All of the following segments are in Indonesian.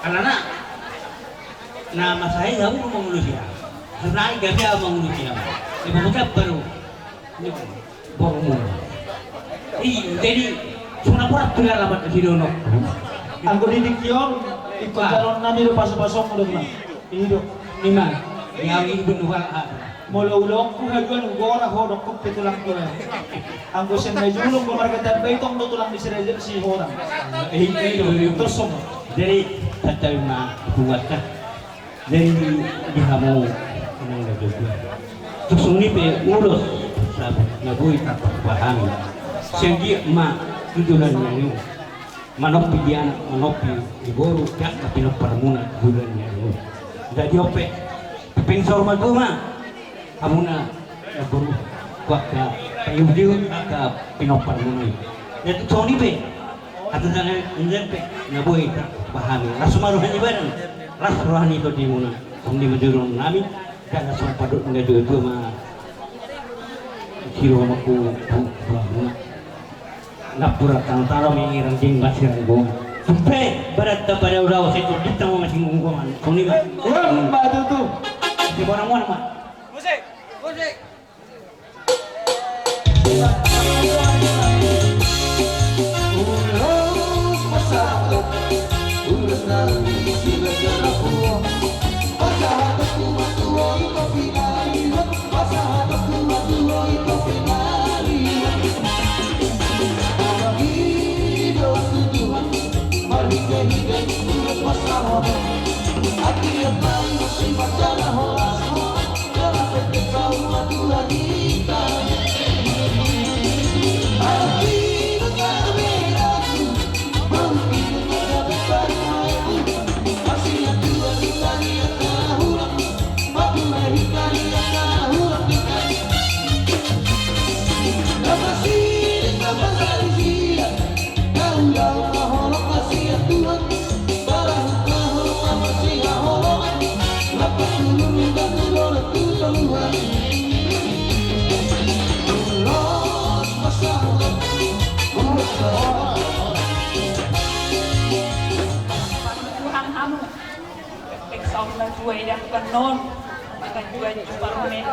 Karena nama saya jauh mengulusia, sebenarnya gak ada mengulusia. Ibu kita baru, baru. Jadi cuma pura pura lama di dono. Aku didik yon, ikut calon nami do pasok-pasok udah bilang. Hidup. Lima, yang ini bendual. Molo-ulong ku hajuan gora hodok ku pitulang ko. Anggo sen majulong ko marketan baitong do tulang di si orang. Terus semua. Jadi kata lima buatkan. Jadi dia mau mengenai juga. Terus ini pe urus sahabat ngabui tak paham. Sehingga mak tujuannya ini manopi dia anak manopi di boru jak tapi no permuna tujuannya ini. Jadi ope pensor maguma amuna boru kuat ka payudi ka pinopar muna. Jadi Tony pe atau jangan injek pe ngabui tak paham. Rasumaruhan ibaran. Ras rohani itu di mana? Di menjurung nami dan asal padut nggak dua mah kiro maku buah napura tantara mengirang jeng basiran bom sampai berat pada udah itu ditang masih ngomong koni mah Batu tuh. di mana mana mah Musik, musik.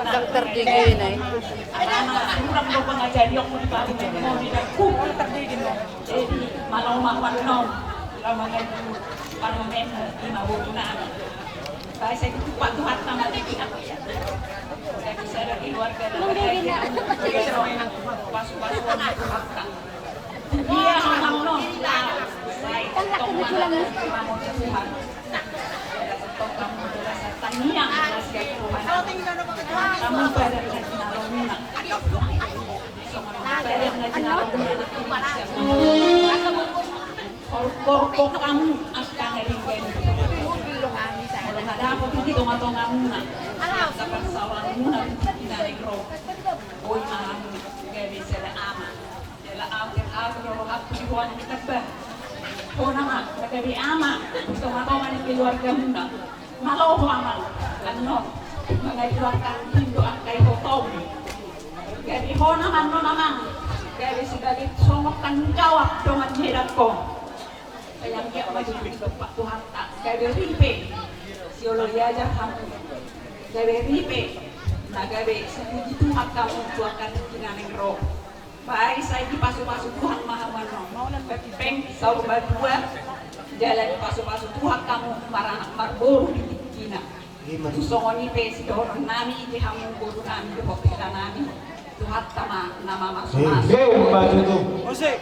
Dokter gigi ini. Anak-anak kurang do pengajari aku di bawah mau tidak kumpul terdiri no. Jadi malam makan no. Lama lagi parlemen lima bulan. Saya itu Pak Tuhan sama pihak ya. Saya bisa dari keluarga dan pas-pas wanita fakta. Iya, no. Saya tak kebetulan mau Tuhan. Kamu berasa taniang rahasia Tuhan. Kamu pada nalomuna. Pada Korpok kamu akan haringkan. Kalau ada apa itu tong-tongamuna. Sabar sawan muna dari roh. Oi malam gawe sela ama. Sela akhir roh aku diwan kita bah. Oh nama, gawe ama. Tong-tongan di keluarga muna. Malau amal, ano, mengajukan hindu angkai potong. Jadi hona mano namang, jadi sebagai somok tanggung jawab dengan hedat ko. Kaya dia maju di Pak Tuhan tak, jadi ripe, siolo diajar kamu, jadi ripe, nagabe sepuji Tuhan kamu tuakan kinaneng roh. Baik saya di pasu-pasu Tuhan Maha Mano, peng saur berdua. Jalan pasu-pasu Tuhan kamu marah marburu di Cina. Tusongon ni pe si doron nami di hamung guru nami di hopela nami. Tuhat tama nama masuk. Baju tu. Musik.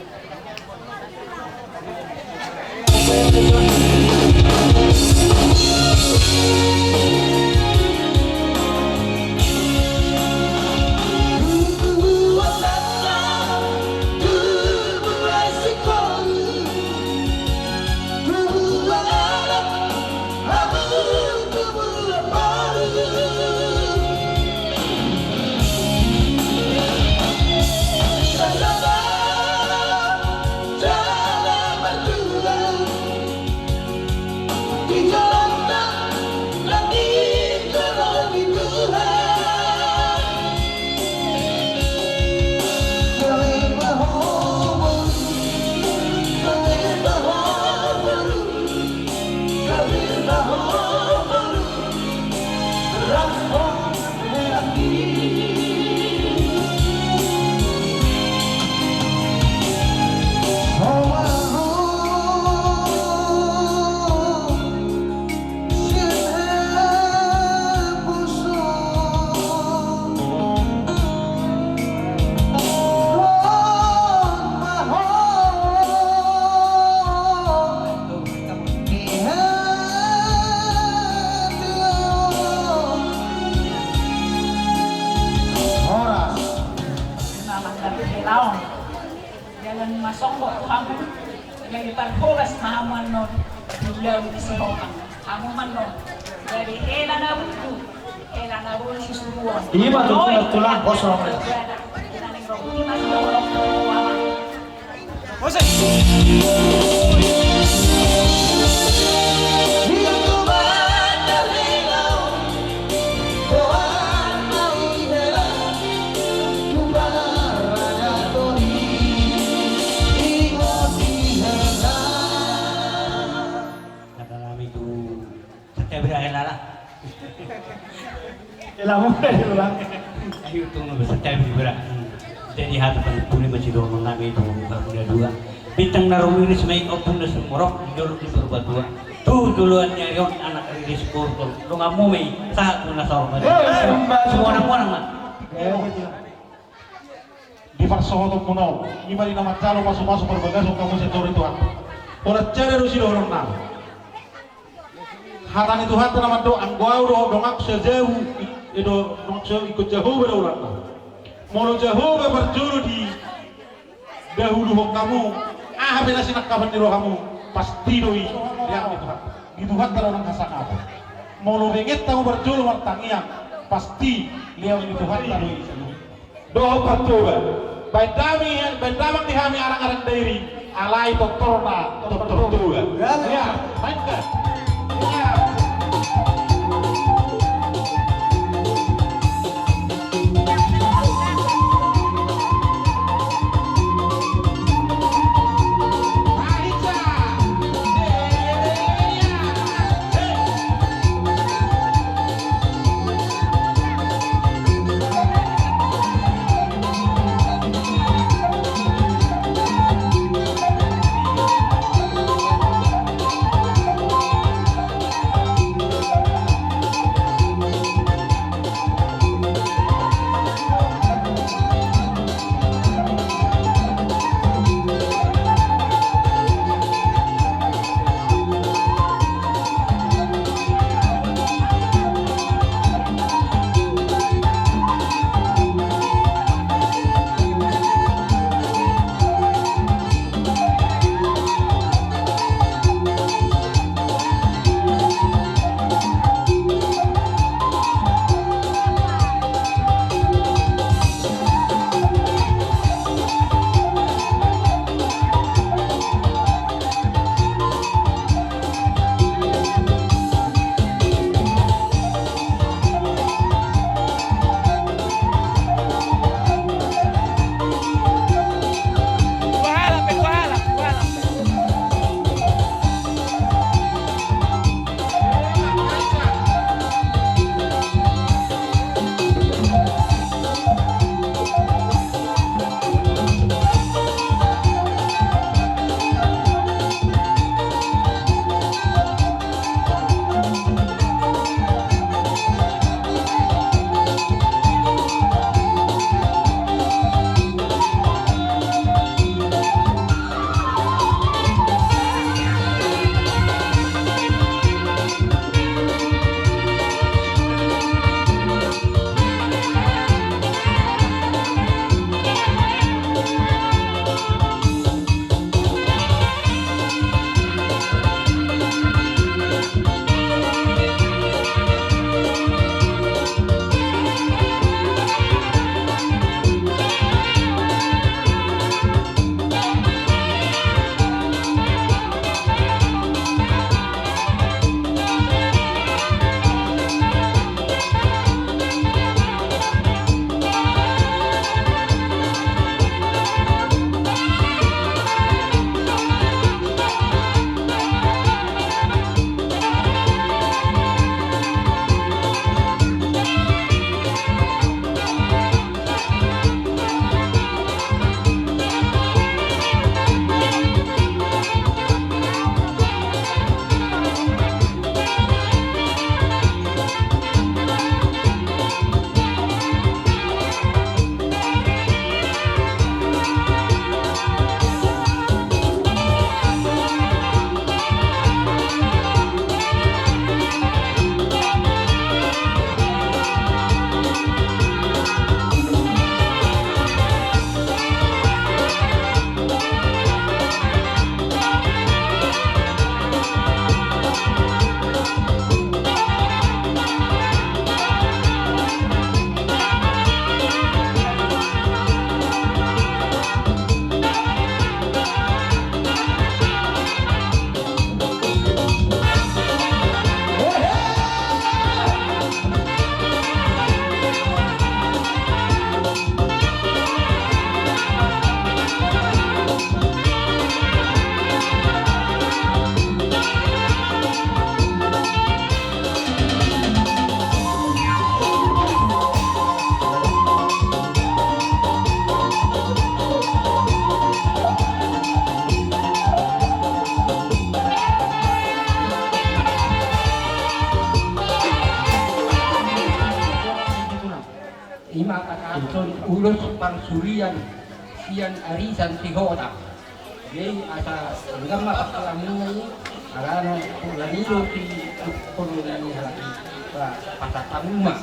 Jalan masong kok kamu yang diparkolas mahaman non bilang di sihokang kamu man non dari hela na buku si suruhan Iya betul tulang kosong. Musik. Ilamu dari ulang. Ayo tunggu beserta berat. Jadi hadapan puni masih dorong kami itu baru dua. Bintang narum ini semai opung dan semorok jolok di berubah dua. Tuh duluannya yon anak di sekolah. Lo nggak mau main saat menasor. Semua orang mah. Di Farsohoto Puno, ima di nama calo masuk-masuk berbagai kamu setor itu aku. Orang cari rusi dorong nam. Hatan itu hatan nama do anggau do dongak sejauh itu dongak sejauh ikut jauh berulang. Molo jauh berjuru di dahulu kamu. Bela sinak kapan di kamu pasti doi yang itu hatan. Itu hatan orang kasak apa. Molo benget kamu berjuru martangian pasti lihat itu hatan doi. Doa patuba. Baidamang dihami arang-arang dairi alai doktorna doktor tua. Ya, mainkan. Ya. ulos pangsurian sian arisan si Hota. Jadi asa agama pagkalamunan ni arana pulanilo si koloni halaki pasatamuma.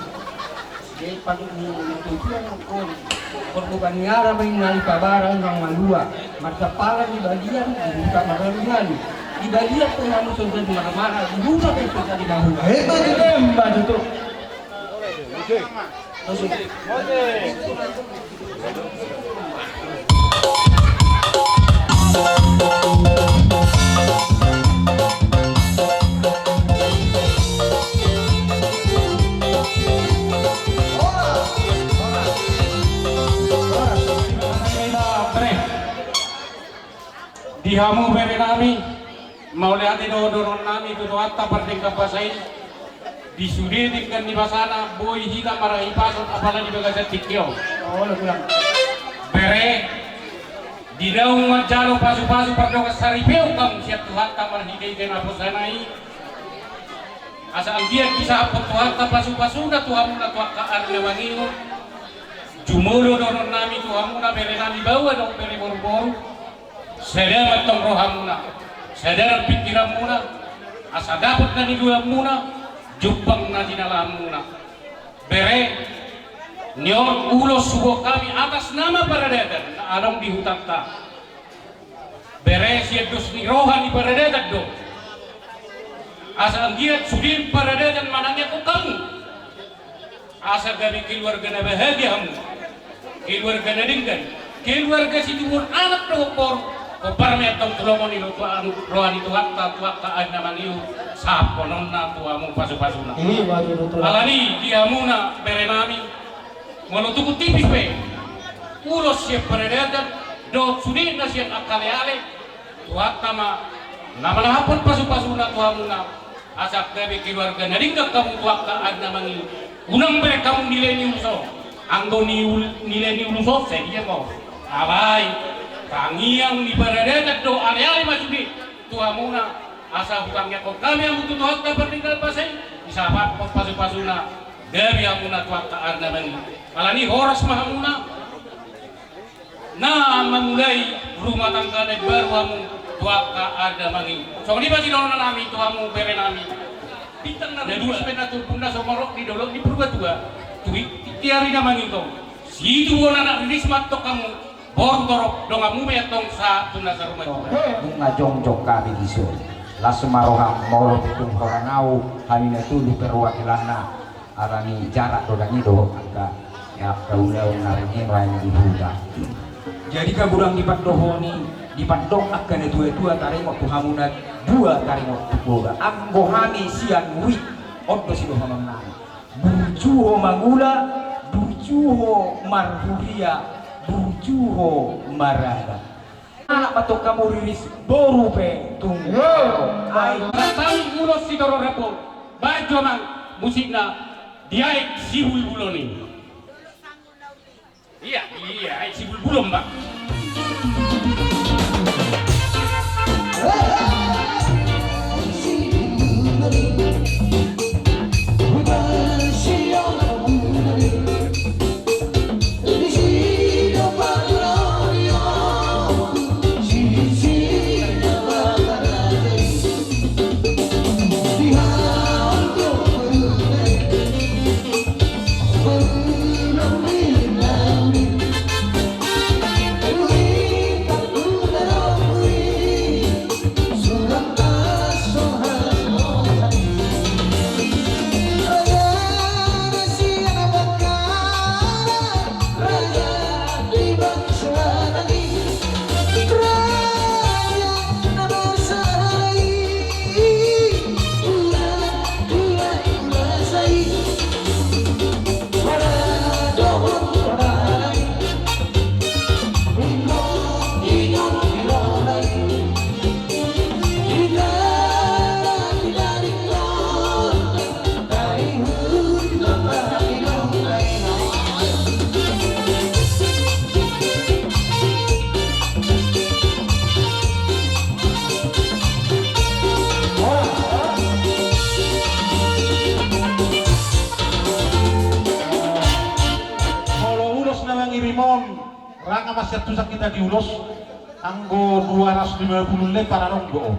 Jadi pag tujuan ko korban ngara may nalipabaran ng malua magkapalan di bagian dibuka marungan di bagian pengamu sudah marah-marah dibuka kayo sudah di bahula. Ito dilemba dito. Dihamu beri nami mau lihat doron nami tu atta parding kapasain disudidikan di basana boy hita marahi pasot apalagi bagasan tikyo Oh, lang. bere di daung majalo pasu-pasu pardoka saripeu kam siap tuhatta marhidai den aposanai asa anggian kisah apot tuhatta pasu-pasu na tuhamuna tuhatta arne wangingo jumolo doron nami tuhamuna bere nami bawa dong bere boru-boru sadar tong rohamuna sadar pikiramuna asa dapat na nidulamuna jupang na dinalamuna bere nyor ulos subuh kami atas nama Paradetan na anong di hutan ta bere siya dos ni rohan di Paradetan do asa ang giat sudin Paradetan manangnya ko kamu asa gabi keluarga na bahagia hamu keluarga na dinggan keluarga si timur anak do por kopar me tong tulongon ni rohan itu hatta tuakta agna mangiu saponon na tuamu pasu-pasuna Ini waduh dito lang. alani diamuna bere nami walau tuku tipis pe ulos siap Paradetan do sudin na siap akale-ale tuakta ma nama lahapon pasu-pasuna tuamuna asak gabi keluarga na dinggan kamu tuakta agna mangiu unang bere kamu nilai ni uso anggo nilai ni uso saya mo alai tangiang di Paradetan do ale-ale masudi tuamuna asa hutangnya kok kami yang butuh tuakta bertinggal pasai isapat pasu-pasuna gabi amuna tuakta agna mangiu alani horas mahamuna na memulai rumah tangga dan baru kamu tuakta ada mangiu so di pasti dono nami tuamu bere nami bintang na dua sepeda tu bunda somorok di dolok di purba tua tuwi tiari na mangiu kau situ wona nak rismat to kamu bortorok dongamu me tong sa tuna sa rumah tua Bunga jongjong kami diso lasemaroha mau pitung horangau hamina tulu perwakilanna arani jarak dodang itu agak ya kaulau narengi lain di huda jadi kaburang di pandohoni di pandong akan dua-dua taring waktu hamuna dua taring waktu boga anggohani sian wik odo sido hamamna burjuho mangula burjuho marhuria burjuho marada anak batok kamu riris boru pe tunggu ai Ratang ulos si Doro Repo baju mang musikna diaik si bulbuloni iya si bulbulon bang ngon ranga masih tusak kita diulos anggo 250 lepar aronggo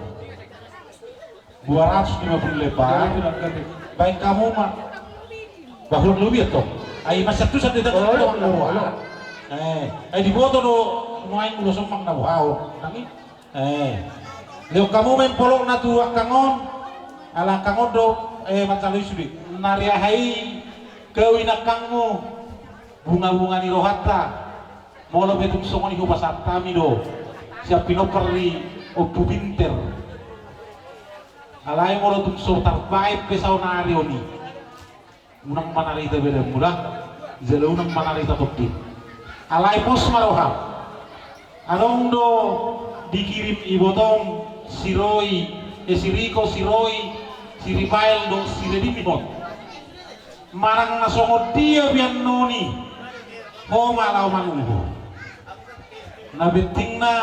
250 lepar baik kamu mah bahulung lebih toh ay masih tusak kita di boto do main ulos mang na wow nangi leo kamu main polok na tu kangon ala kangon do macalui sudi nariahai kawina kangmu bunga-bunga ni rohata molo betung songo ni hubasat kami do siap pinoperi opu binter alai molo tung so tarbaib pesau nario ni unang manarita beda mudah jelo unang manarita topti alai pos maroha anong do dikirim ibotong siroi siriko siroi siripael do siredimimot marang nasongo dia bian noni homa lau manuho na betingna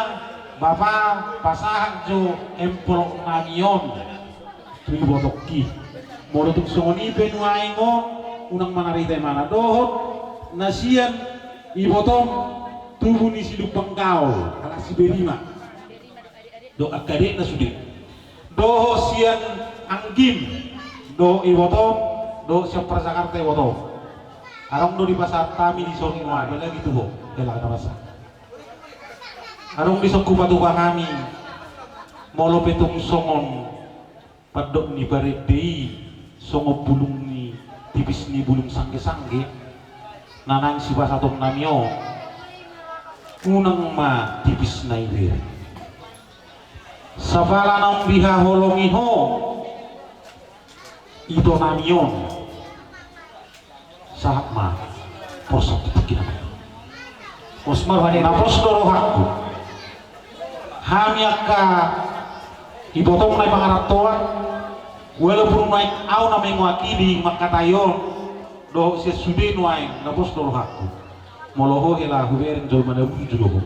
bapa pasahan jo empolok namion tu ibotokki molo tuk songoni benuaingo unang manarita mana dohot nasian ibotong tubuh ni siduk pengkau ala si berima do akadek na sudi do sian anggim do ibotong do siap Jakarta ibotong arong do di pasar kami di soni mah bela gitu bo bela ada masa arong di sokupatuba kami molo petung songon padok ni baredei songo bulung ni tipis ni bulung sangge-sangge nanang si basatom namyo unang ma tipis na ilir sabala nang biha holongi ho ito namyon sahab ma posok kita Osmar wani napos dorohaku hamiaka ibotong na pangaratoan walaupun naik au na mengwakili makatayon do sesude nuaing napos dorohaku moloho hela hubereng jol mana bujuloho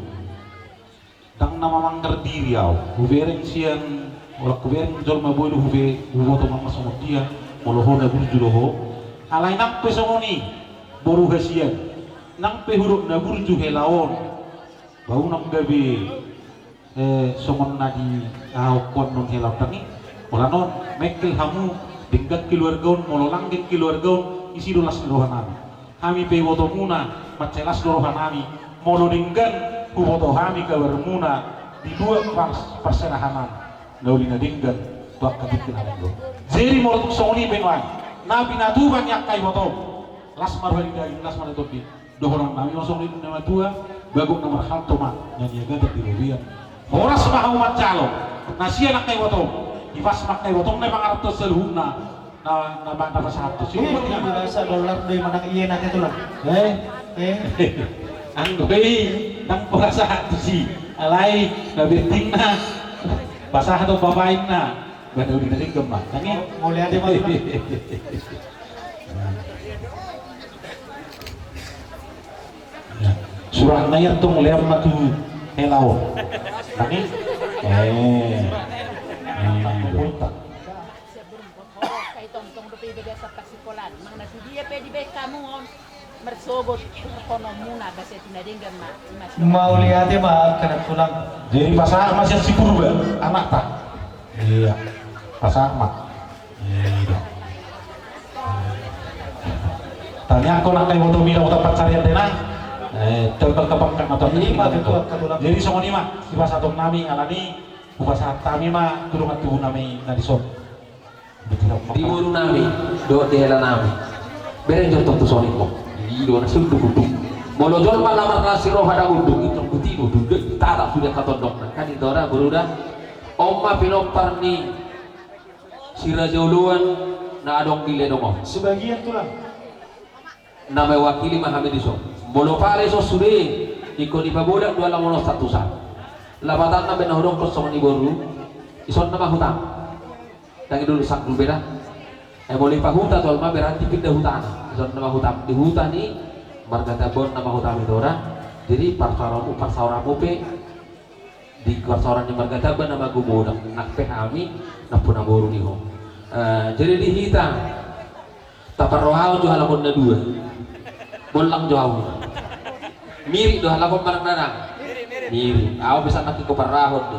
dang nama manggar diri au hubereng sian wala hubereng jol mabodo hube huboto mama sama dia moloho na bujuloho alai nak pesongoni boru hasian nang pehuruk na burju helaon bau nak gabe somon nadi au kon non helau tangi wala non mekel hamu denggat keluargaon mololang den keluargaon isi dolas rohanami kami pe woto muna macelas rohanami molo denggan huboto kami kawarmuna di dua perserahanan naulina denggan bak kabit kenalenggo jadi molo tuk songoni benwan nabi natuban yakai woto lasmar walida lasmar topi dohoran nami masong di nama tua baguk nomor hal toma nyanyi gadat di rubian horas mahau macalo nasi anak kai woto ibas makai woto na pangarap to seluhuna na pasahap to siya biasa dolar dari mana iya nanti tuh lah ang doy nang pasahap to si alay nabiting na pasah to babain na badaw di naring gemah kangi mau lihat di mana surah nayar tong lear matu helao nani punta kay tong rupi beda sa pasikolan mang nasi dia pwede ba kamu mersobot kono muna kasi tinadinggan mau lihat ya mah kena tulang jadi pasar masih si purba anak tak iya pasar mak iya tanya aku nak kayak motor mila motor pacarnya tenang terkepangkan atau jadi songo ni mah di bahasa tok nami alani bahasa kami mah kurungan tubuh nami nadison di bulu nami do dela nami bereng jor tok tusoni ko do na sundu kudu molo jol malamar nasi roh ada undung itu kuti duduk tata sudah katondok kan itu ora berudah omma pinopar ni sirajoluan na adong gile domo sebagian tulang nama wakili Mahamediso bolo pare so sude iko di paboda dua lamono statusan labatan na benahurong ko sama ni boru ison nama hutang tangi dulu sak dulu beda boleh pahuta tol ma beranti pindah hutan ison nama hutang di hutan ni margata bon nama hutang itu orang jadi parsaramu pe di parsaran yang margata ban nama gumo nak pe kami nak puna boru ni ho jadi di hitam taparrohao jo halamun na dua bolang jauh mirip doh lakon barang nana mirip aku bisa nak ko parahon do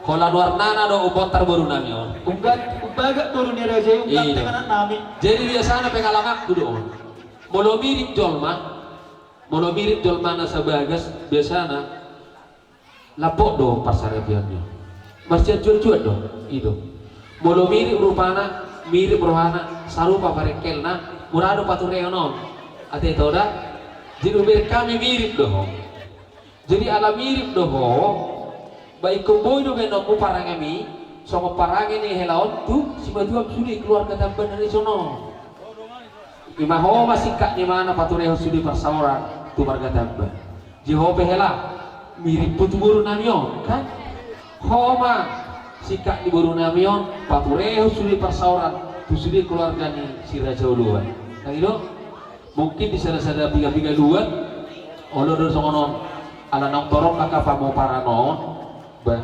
kola luar nana do ubontar baru nami on Umbaga turun ni Raja yung Iya. kantangan namin. jadi biasanya pengalangak dulu on molo mirip jolma na sa bagas biasanya lapok do pasarebiannya masih cuat do itu molo mirip rupana sarupa parekelna murado patureo non ate toda jadi kami mirip doh jadi ala mirip doh baik kumboy do beno ku parangami songo parangi ni helaon tu si batuam sudi keluarga tamban dari sono imaho masika di mana patureo sudi persauran tu marga tamban jihobe hela mirip putu buru namion kan homa sikak di buru namion patureo sudi persauran tu sudi keluarga ni si Raja Uluan nah itu mungkin di sana-sana biga-biga luat olo do songonon ala nang torong kakak pamo paranon ba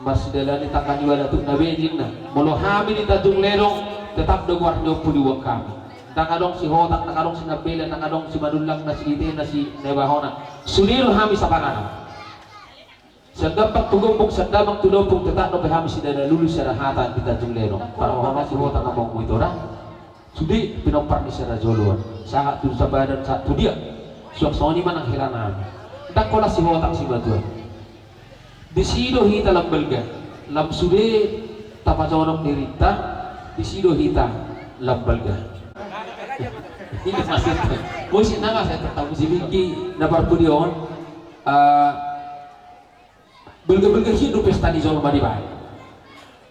masih dalani takkan iwala tu nabi jinna molo hamil tatung lerong tetap do warno pudi wakam takadong si hotak takadong si nabela takadong si madulang na si ite na si nebahona sunil hami sa panganan sedang pagtugumpong sedang magtudumpong tetap no pahami si dana lulus sa rahatan di tatung lerong para mahona si hotak ngomong mo ito na sudi pinompar ni sa rajoluan sangat tu sa badan satu dia suaksoni manang hiranan tak kola si hotak si batuan disido hita lambalga lam sude tapajonong dirita disido hita lambalga ini masih musim nanga saya tertahu si Vicky na partudion belga hidup pesta di Zolma di baik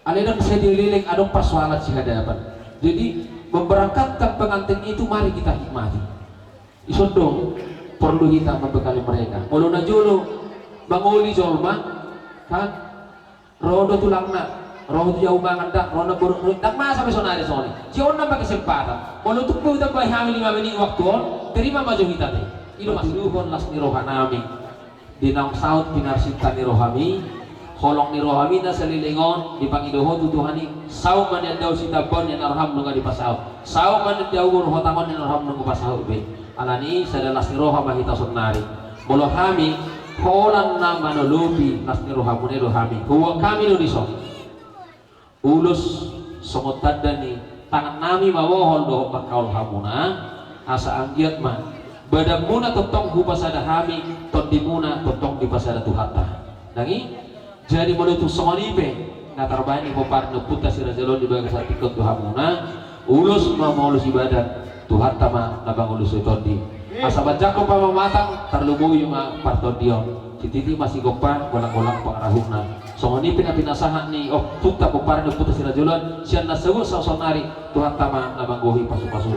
aledang saya dililing adong persoalan si hadapan jadi memberangkatkan pengantin itu mari kita hikmati isodong perlu kita membekali mereka mulu najulu banguli Zolma kan rodo tulangna rodo jauh banget dak rodo buruk dak masa besok ada soni sion nambah kesempatan walau untuk kita bayi hamil 5 menit waktu terima maju kita teh itu masih duhon las ni rohanami dinang saut pinar sinta ni rohami holong ni rohami na salilingon di pangidoho tutuhani saut man yang jauh sita bon yang arham nunga di pasau saut man yang jauh rohotamon yang arham nunga pasau be alani sadalas ni rohama hita sunnari bolo hami holang na manolobi nasni rohamune rohami huwa kami no diso ulus songotan dani tangan nami mawohol doho makaul hamuna asa anggiat man badamuna totong hu pasada hami tondimuna totong di pasada tuhata nangi jadi menutu songonipe natarbani poparno puta si rajalon di bagas atikot tuhamuna ulus mamolus ibadat tuhata ma nabang ulus tondi asa bajako pamamatang terlubu yung partodion si titi masih gopa golang-golang pangarahuna songoni pinapinasahan ni puta poparno puta si rajalon siya nasawul sa sonari tuhan tama nabanggohi pasu-pasu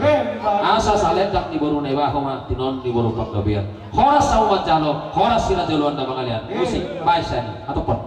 asa salendak ni boru nebaho ma tinon ni boru paggabian horas sa umat jalo horas si rajalon na mangalian musik baisa ni atau pon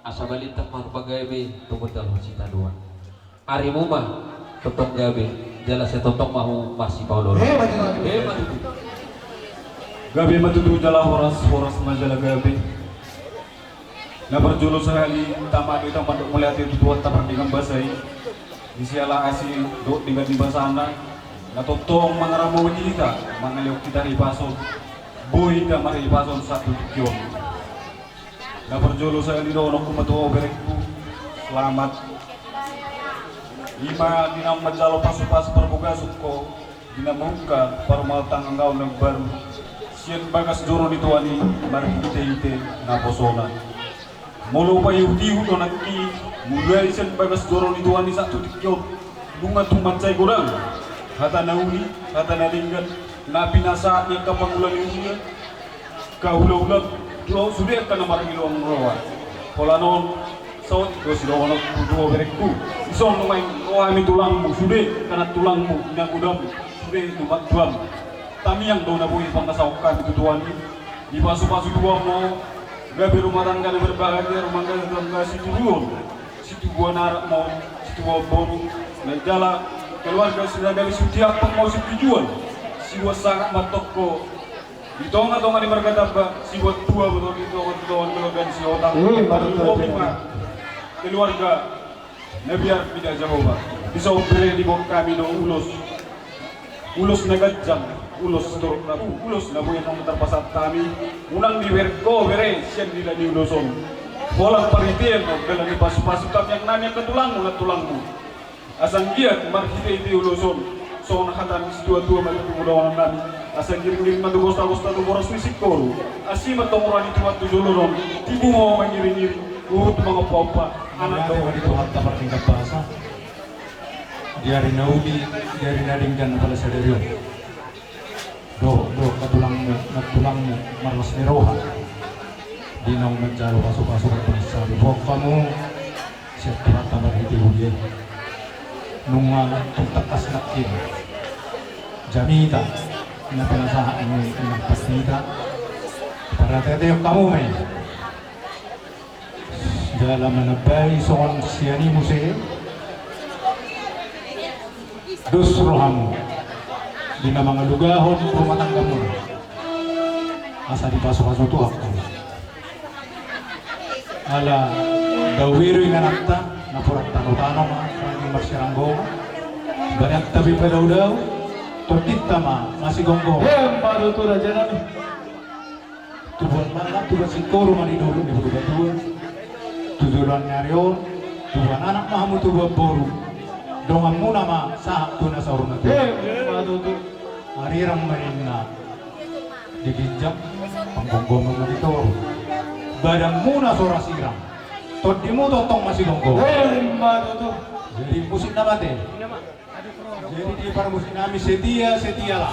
asa balintang marpagabe tungod dalam cita dua ari mo mah totong gabe jala sa totong mahu masih Paulo hebat gabe matutu jala horas majala gabe na berjulus sekali tamadu itang panduk melihat itu tuan tapar dengan basai disiala asi do tinggal di basana na totong mangaramu kita mangaliok kita ipason boy ka mari ipason satu kion na berjulus sekali do no kumatuo berekku selamat lima dinam majalo pasu-pasu perbuka suko dinamuka parmal tanggau ng baru sian bagas joro dituani mari hite na posona mulu pa yuti do nakki mulai sian bagas joro dituani satu tikyo bunga tumancay gorang hata nauli hata nalinggan na pinasa ni kapangulan yuti ka ulo-ulo lo sudah kana marilo ang roa pola non saut ko sila ono kudo berekku ison main roa mi tulangmu sudah kana tulangmu ina kudam sudah numat tuam tami yang dona bui pangasaukan itu tuan di pasu-pasu dua mo gabe rumah tangga berbahagia rumah tangga situ gua narak mau situ gua boru negala keluarga sudah dari setiap mau situ jual siwa sangat matokko di tonga-tonga di berkata si buat tua betul di tonga-tonga dan si otang keluarga biar tidak jauh pak bisa beri di bawah kami no ulos negajang ulos turut nabu ulos nabu yang terpasat kami unang di berko bere sian di lani uloson bolang paritian no bela di pasu-pasu kami yang nanya ke tulangmu asang dia kemar kita itu uloson so nakatan si tua-tua macam muda nami asal giring-giring madu bosta-bosta tu boros ni sikoro asih matong itu waktu jolorong tibu mau mengiring-giring urut mga papa anak daw dito harta tingkat bahasa diari nauli diari nadinggan pala sa deryo do katulangmu marlos neroha di nang nagjalo pasok-pasok at panisabi huwag pa mo siya harta marhiti huliyan nung tagtakas nakin jamita na pinasahan mo ng pasnita para teteyok kamu may dalam menebay soal siani musik dos roham di na mga lugahon rumah tanggamu asa dipasok-pasok tuak ala dawiro yung anakta na purat tanong-tanong ang marsiranggo banyak tabi pa daw tortita masih gonggong baru tu raja nami tubuhan malam tubuhan sikoro manidolo ni berdua tujuan nyarion tubuhan anak mahamu tubuhan boru dongan muna ma sahak tuna sa urun nato marirang marina digijak panggonggong na dito badang muna sora sirang todi mo totong masih gonggong jadi musik na mate jadi di para musik nami setia lah Setia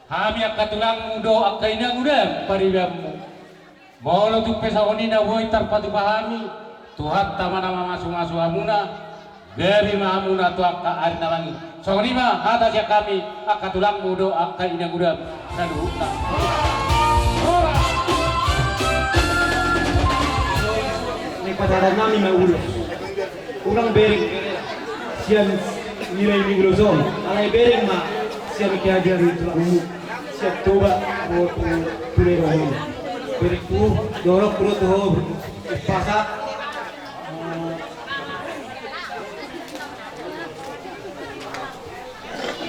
Kami akan tulang mudo akan inang udam paribamu. Bolo tu pesawani na boy tarpati pahami. Tuhan tama nama masu amuna. Beri mahamuna tu akan ari nalangi. Songoni mah atas ya kami akan tulang mudo akan inang udam. Saluta. Ni pasaran nami maulos. Urang bereng sian nilai minggu zon. Alai bereng mah sian kiajar itu umum. Siap coba buat tulai rohong. Bereng tu dorok perut ho pasak.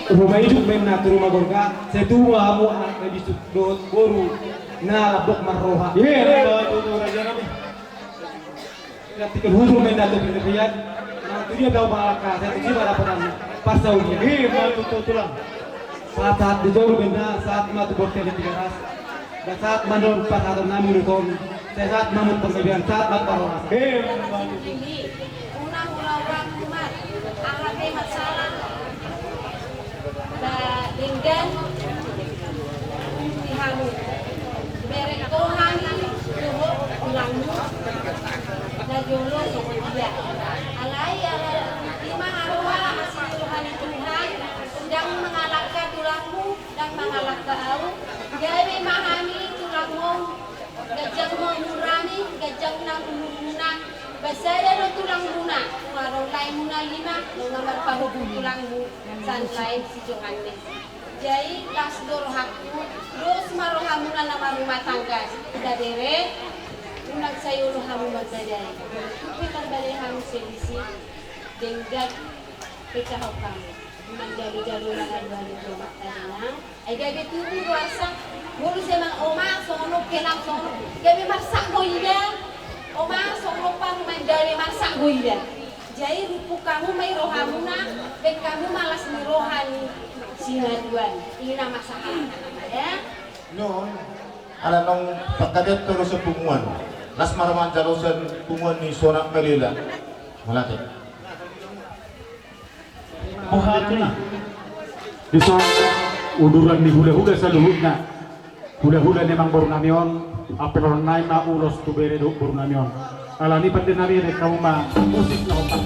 Rumah hidup memang tu rumah gorga. Setua kamu lebih sudut boru. Na labok marroha. Iya, tu raja nabi. Ketika huzur mendato pindahan, nah tu dia tahu balaka. Saya tu siapa dapat pasau dia. Iya, tu tulang. Saat dijauh benda, saat matu bokter di tiga ras, dan saat mandor pas atau nami nukon, saya saat mamut pemilihan saat mat parola. Ini ulang-ulang umat, ahade masalah, dan dengan dihamu, merek Tuhan jauh ulangmu, dan jolo dia, alai lima arwah masih Tuhan Tuhan. Dan mengalahkan tulangmu dan mengalahkan au. Jadi mahami tulangmu, gajang mengurangi, gajang nang guna. Basaya lo tulang guna, marau lain muna lima, nomor pahubu tulangmu, san lain si jongane. Jadi las dorhaku, terus marau hamuna nama rumah tangga. Sudah dere, unak saya lo hamu berbadai. Kita balik hamu selisi, denggat pecah kamu. Menjadi-jadi lalu rumah tanah. Gabi tubuh kuasa. Mulu semang oma sono kenang sono. Gabi masak goida. Oma sono pang menjadi masak goida. Jadi rupu kamu mai rohamuna dan kamu malas merohani sinaduan. Ini nama sahaja. Ya. No, ala nong pagkadet terus sepunguan. Las maraman jalusan punguan ni sonak melila. Malate. Muhatna bisa uduran di hula-hula seluruhnya. Hula-hula memang baru namion apa orang naik ma ulos tu bere do baru namion alani pandai nari dek kamu ma musik na otak.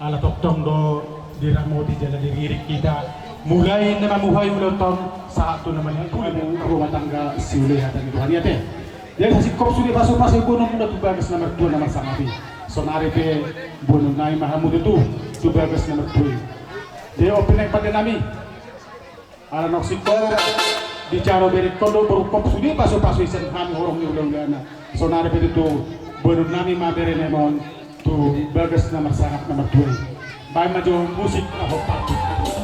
ala toktong do diramo di jalan diri kita mulai na mamuhay uloton sa ato naman yung kulit ng rumah tangga si ulihatan ito hanya te dia kasih kop sudah pasok gunung na tubagas nomor 2 naman sa ngabi so naripe bunong na mahamud itu tubagas nomor 2 dia open ay pada nami ala noksiko di caro beri kodo baru kop sudah pasok isan kami horong ni ulang-ulana so naripe itu bunong nami mabere nemon tu bagas nomor sangat nomor 2 baik maju musik na hopak